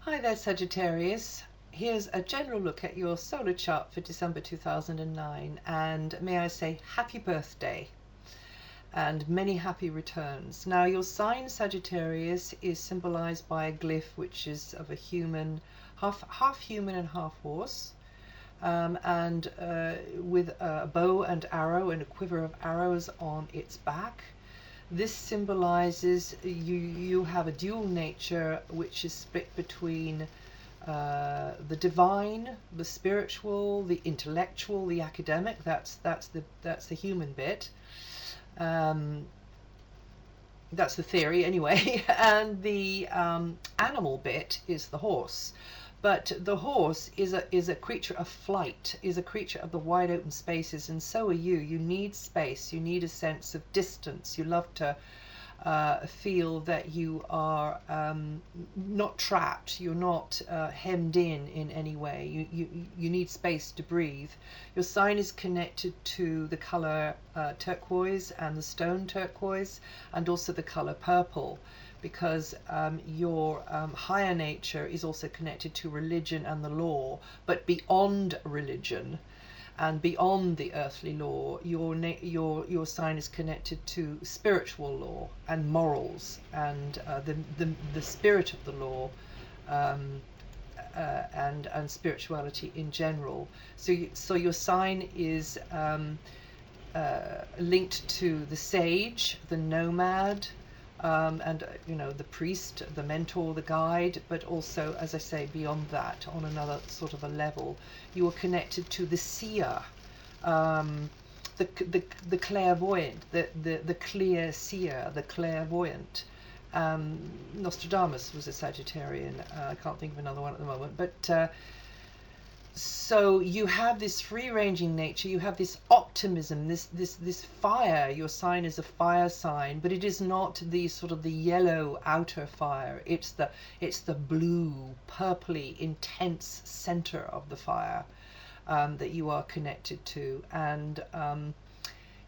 Hi there, Sagittarius. Here's a general look at your solar chart for December 2009, and may I say happy birthday and many happy returns. Now, your sign Sagittarius is symbolized by a glyph which is of a human, half human and half horse, and with a bow and arrow and a quiver of arrows on its back. This symbolizes you have a dual nature which is split between the divine, the spiritual, the intellectual, the academic. That's the human bit. That's the theory anyway, and the animal bit is the horse. But the horse is a creature of flight, is a creature of the wide open spaces, and so are you. You need space, you need a sense of distance. You love to feel that you are not trapped, you're not hemmed in any way. You need space to breathe. Your sign is connected to the color turquoise and the stone turquoise, and also the color purple, because your higher nature is also connected to religion and the law, but beyond religion and beyond the earthly law, your sign is connected to spiritual law and morals and the spirit of the law, and spirituality in general. So your sign is linked to the sage, the nomad, and the priest, the mentor, the guide, but also, as I say, beyond that, on another sort of a level, you are connected to the seer, the clairvoyant, the clear seer, the clairvoyant. Nostradamus was a Sagittarian. I can't think of another one at the moment, but so you have this free-ranging nature, you have this optimism, this fire. Your sign is a fire sign, but it is not the sort of the yellow outer fire. It's the blue, purpley, intense center of the fire that you are connected to, and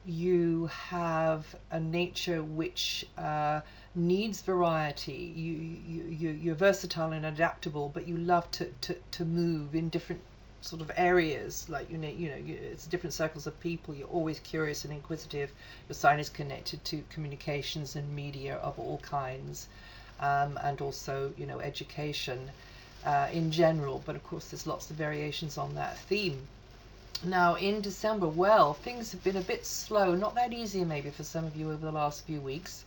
you have a nature which needs variety. You're versatile and adaptable, but you love to move in different sort of areas, like it's different circles of people. You're always curious and inquisitive. Your sign is connected to communications and media of all kinds, and also education in general, but of course there's lots of variations on that theme. Now in December, well, things have been a bit slow, not that easy maybe for some of you over the last few weeks.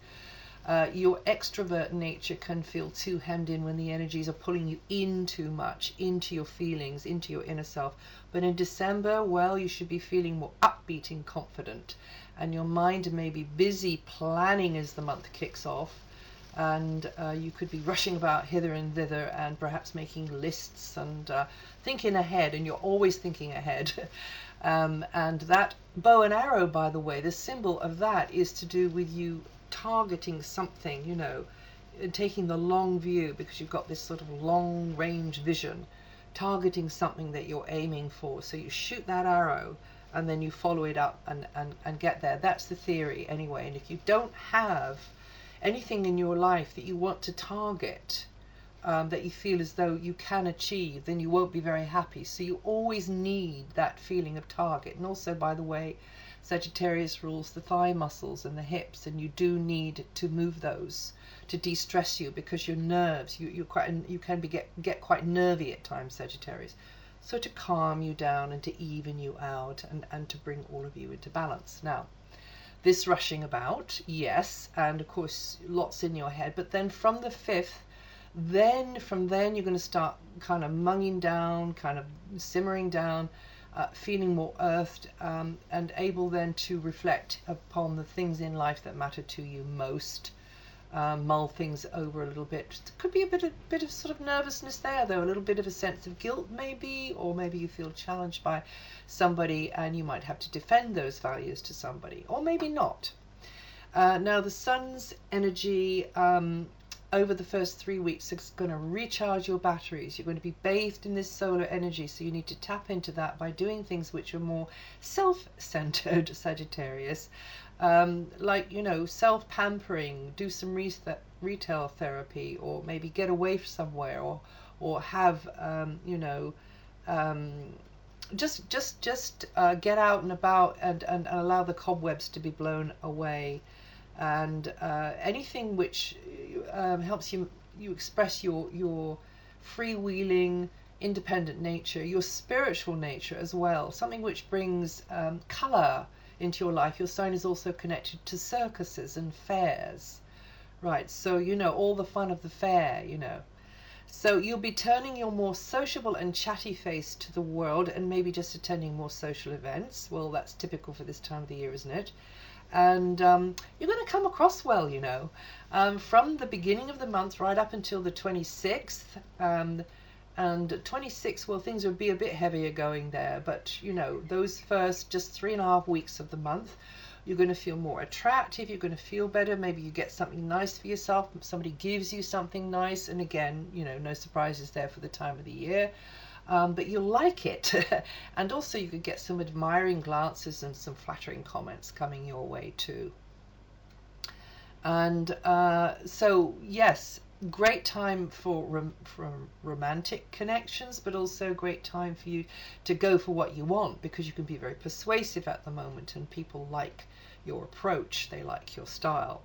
Your extrovert nature can feel too hemmed in when the energies are pulling you in too much, into your feelings, into your inner self. But in December, well, you should be feeling more upbeat and confident, and your mind may be busy planning as the month kicks off, and you could be rushing about hither and thither and perhaps making lists and thinking ahead, and you're always thinking ahead. And that bow and arrow, by the way, the symbol of that is to do with you targeting something, and taking the long view, because you've got this sort of long range vision, targeting something that you're aiming for. So you shoot that arrow and then you follow it up and get there. That's the theory anyway. And if you don't have anything in your life that you want to target, that you feel as though you can achieve, then you won't be very happy. So you always need that feeling of target. And also, by the way, Sagittarius rules the thigh muscles and the hips, and you do need to move those to de-stress you, because your nerves, you can get quite nervy at times, Sagittarius. So to calm you down and to even you out, and to bring all of you into balance. Now, this rushing about, yes, and of course lots in your head, but then from the 5th, from then you're going to start kind of munging down, kind of simmering down, feeling more earthed, and able then to reflect upon the things in life that matter to you most. Mull things over a little bit. There could be a bit of sort of nervousness there, though, a little bit of a sense of guilt maybe, or maybe you feel challenged by somebody and you might have to defend those values to somebody, or maybe not. Now the sun's energy over the first 3 weeks is going to recharge your batteries. You're going to be bathed in this solar energy, so you need to tap into that by doing things which are more self-centered, Sagittarius, like self-pampering, do some retail therapy, or maybe get away somewhere, or or have, just get out and about and allow the cobwebs to be blown away, and anything which helps you express your freewheeling, independent nature, your spiritual nature as well, something which brings color into your life. Your sign is also connected to circuses and fairs, right? So all the fun of the fair, So you'll be turning your more sociable and chatty face to the world, and maybe just attending more social events. Well, that's typical for this time of the year, isn't it? And you're going to come across well, from the beginning of the month right up until the 26th. And 26, well, things would be a bit heavier going there, but those first just 3.5 weeks of the month, you're going to feel more attractive, you're going to feel better, maybe you get something nice for yourself, somebody gives you something nice, and again, no surprises there for the time of the year, but you'll like it. And also you could get some admiring glances and some flattering comments coming your way too. And so yes, great time for romantic connections, but also great time for you to go for what you want, because you can be very persuasive at the moment and people like your approach, they like your style.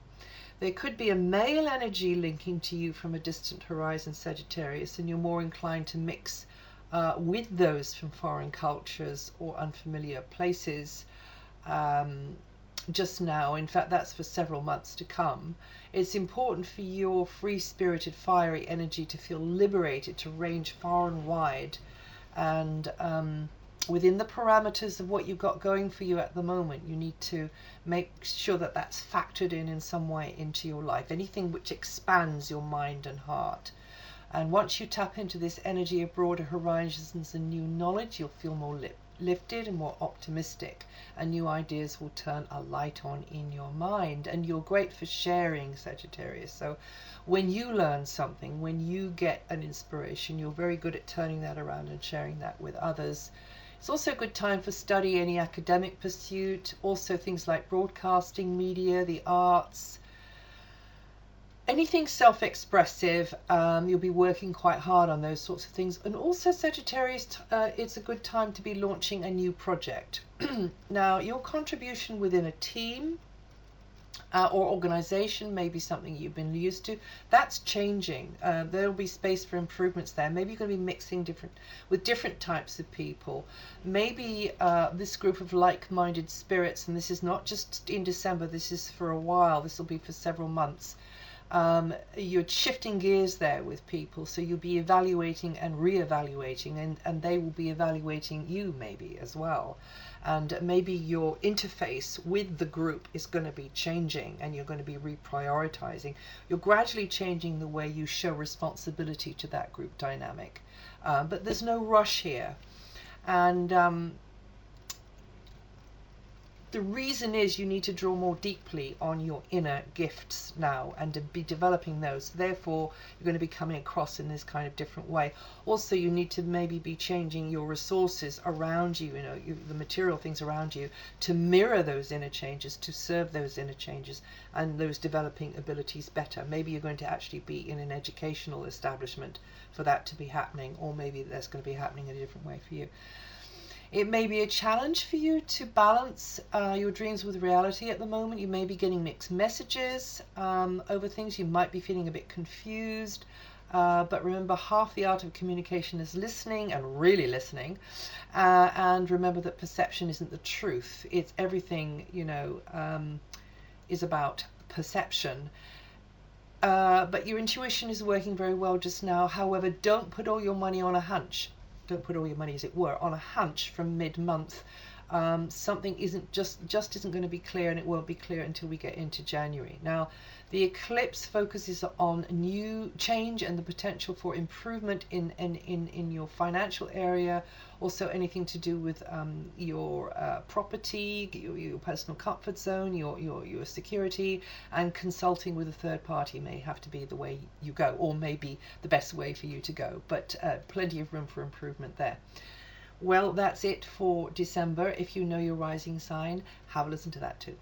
There could be a male energy linking to you from a distant horizon, Sagittarius, and you're more inclined to mix with those from foreign cultures or unfamiliar places just now. In fact, that's for several months to come. It's important for your free-spirited, fiery energy to feel liberated, to range far and wide, and within the parameters of what you've got going for you at the moment, you need to make sure that that's factored in some way into your life, anything which expands your mind and heart. And once you tap into this energy of broader horizons and new knowledge, you'll feel more lifted and more optimistic, and new ideas will turn a light on in your mind. And you're great for sharing, Sagittarius. So when you learn something, when you get an inspiration, you're very good at turning that around and sharing that with others. It's also a good time for study, any academic pursuit, also things like broadcasting, media, the arts, anything self-expressive. You'll be working quite hard on those sorts of things. And also, Sagittarius, it's a good time to be launching a new project. Now, your contribution within a team or organization may be something you've been used to. That's changing. There'll be space for improvements there. Maybe you're going to be mixing with different types of people. Maybe this group of like-minded spirits, and this is not just in December, this is for a while, this will be for several months. You're shifting gears there with people, so you'll be evaluating and re-evaluating, and they will be evaluating you maybe as well. And maybe your interface with the group is going to be changing, and you're going to be reprioritizing. You're gradually changing the way you show responsibility to that group dynamic. But there's no rush here. And the reason is you need to draw more deeply on your inner gifts now and to be developing those. Therefore, you're going to be coming across in this kind of different way. Also, you need to maybe be changing your resources around you, the material things around you, to mirror those inner changes, to serve those inner changes and those developing abilities better. Maybe you're going to actually be in an educational establishment for that to be happening, or maybe that's going to be happening in a different way for you. It may be a challenge for you to balance your dreams with reality at the moment. You may be getting mixed messages over things. You might be feeling a bit confused. But remember, half the art of communication is listening, and really listening. And remember that perception isn't the truth. It's everything, is about perception. But your intuition is working very well just now. However, don't put all your money on a hunch. Don't put all your money, as it were, on a hunch from mid-month. Something just isn't going to be clear, and it won't be clear until we get into January. Now, the eclipse focuses on new change and the potential for improvement in your financial area. Also, anything to do with your property, your personal comfort zone, your security, and consulting with a third party may have to be the way you go, or maybe the best way for you to go. But plenty of room for improvement there. Well, that's it for December. If you know your rising sign, have a listen to that too.